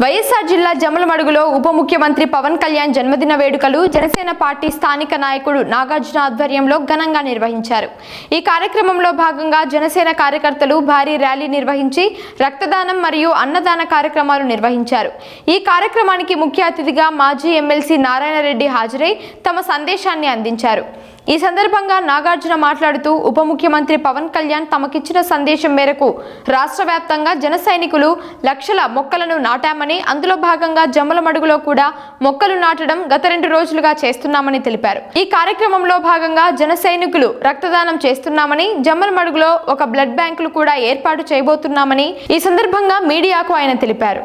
వైఎస్ఆర్ జిల్లా జమ్మలమడుగులో ఉప ముఖ్యమంత్రి పవన్ కళ్యాణ్ జన్మదిన వేడుకలు జనసేన పార్టీ స్థానిక నాయకుడు నాగార్జున ఆధ్వర్యంలో ఘనంగా నిర్వహించారు। ఈ కార్యక్రమంలో భాగంగా జనసేన కార్యకర్తలు భారీ ర్యాలీ నిర్వహించి రక్తదానం మరియు అన్నదాన కార్యక్రమాలు నిర్వహించారు। ఈ కార్యక్రమానికి ముఖ్య అతిథిగా మాజీ ఎమ్మెల్సీ నారాయణ రెడ్డి హాజరై తమ సందేశాన్ని అందించారు। ఈ సందర్భంగా నాగార్జున మాట్లాడుతూ ఉప ముఖ్యమంత్రి పవన్ కళ్యాణ్ తమకిచ్చిన సందేశం మేరకు రాష్ట్ర వ్యాప్తంగా జన సైనికులు లక్షల మొక్కలను నాటామని, అందులో భాగంగా జమ్మలమడుగులో కూడా మొక్కలు నాటడం గత 2 రోజులుగా చేస్తున్నామని తెలిపారు। ఈ కార్యక్రమంలో భాగంగా జన సైనికులు రక్తదానం చేస్తున్నామని, జమ్మలమడుగులో ఒక బ్లడ్ బ్యాంకులు కూడా ఏర్పాటు చేయబోతున్నామని ఈ సందర్భంగా మీడియాకు ఆయన తెలిపారు।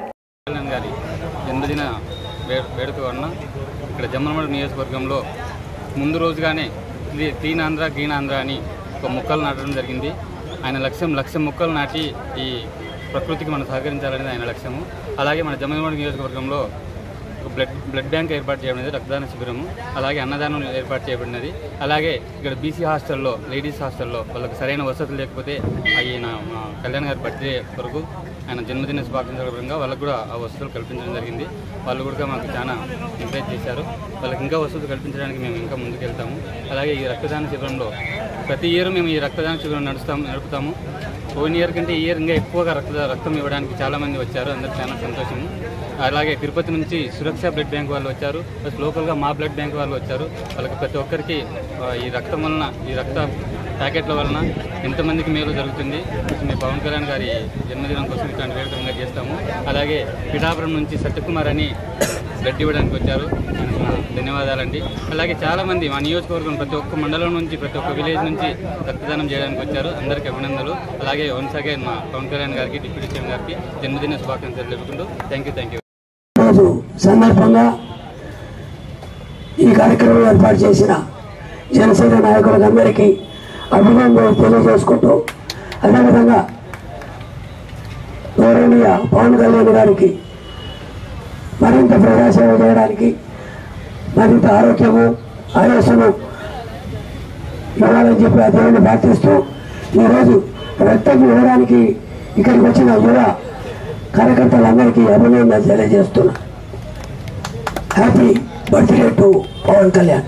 ముందు రోజుగానే క్లీన్ ఆంధ్ర గ్రీన్ ఆంధ్ర అని ఒక మొక్కలు నాటడం జరిగింది। ఆయన లక్ష మొక్కలు నాటి ఈ ప్రకృతికి మనం సహకరించాలనేది ఆయన లక్ష్యము। అలాగే మన జమ్మలమడుగు నియోజకవర్గంలో ఒక బ్లడ్ బ్యాంక్ ఏర్పాటు చేయబడినది, రక్తదాన శిబిరము, అలాగే అన్నదానం ఏర్పాటు చేయబడినది। అలాగే ఇక్కడ బీసీ హాస్టల్లో, లేడీస్ హాస్టల్లో వాళ్ళకి సరైన వసతులు లేకపోతే ఆయన కళ్యాణ్ గారి బర్త్డే కొరకు ఆయన జన్మదిన శుభాకాంక్షలుగా వాళ్ళకు కూడా ఆ వసతులు కల్పించడం జరిగింది। వాళ్ళు కూడా మాకు చాలా ఎంకరేజ్ చేశారు। వాళ్ళకి ఇంకా వసతులు కల్పించడానికి మేము ఇంకా ముందుకు వెళ్తాము। అలాగే ఈ రక్తదాన శిబిరంలో ప్రతి ఇయర్ మేము ఈ రక్తదాన శిబిరం నడుపుతాము। పోయిన ఇయర్ కంటే ఈ ఇయర్ ఇంకా ఎక్కువగా రక్తం ఇవ్వడానికి చాలామంది వచ్చారు, అందరికి చాలా సంతోషము। అలాగే తిరుపతి నుంచి సురక్ష బ్లడ్ బ్యాంక్ వాళ్ళు వచ్చారు, ప్లస్ లోకల్గా మా బ్లడ్ బ్యాంక్ వాళ్ళు వచ్చారు। వాళ్ళకి ప్రతి ఒక్కరికి ఈ రక్తం వలన, ఈ రక్త ప్యాకెట్ల వలన ఎంతమందికి మేలు జరుగుతుంది। మేము పవన్ కళ్యాణ్ గారి జన్మదినం కోసం ఇట్లాంటి వేడుకగా చేస్తాము। అలాగే పిఠాపురం నుంచి సత్యకుమార్ అని బ్లడ్ ఇవ్వడానికి వచ్చారు, ధన్యవాదాలండి। అలాగే చాలామంది మా నియోజకవర్గం ప్రతి ఒక్క మండలం నుంచి, ప్రతి ఒక్క విలేజ్ నుంచి రక్తదానం చేయడానికి వచ్చారు, అందరికీ అభినందనలు। అలాగే వన్స్ అగైన్ మా పవన్ కళ్యాణ్ గారికి, డిప్యూటీ సీఎం గారికి జన్మదిన శుభాకాంక్షలు తెలుపుకుంటూ థ్యాంక్ యూ। రోజు సందర్భంగా ఈ కార్యక్రమం ఏర్పాటు చేసిన జనసేన నాయకులందరికీ అభినందనలు తెలియజేసుకుంటూ, అదేవిధంగా గౌరవనీయ పవన్ కళ్యాణ్ గారికి మరింత ప్రజాసేవ చేయడానికి, మరింత ఆరోగ్యము ఆయుస్సును ఇవ్వాలని చెప్పి ఆ దేవుని ప్రార్థిస్తూ ఈరోజు రక్తం ఇవ్వడానికి ఇక్కడికి వచ్చిన యువ కార్యకర్తలందరికీ అభినందనలు తెలియజేస్తున్నా। Happy birthday to Pawan Kalyan.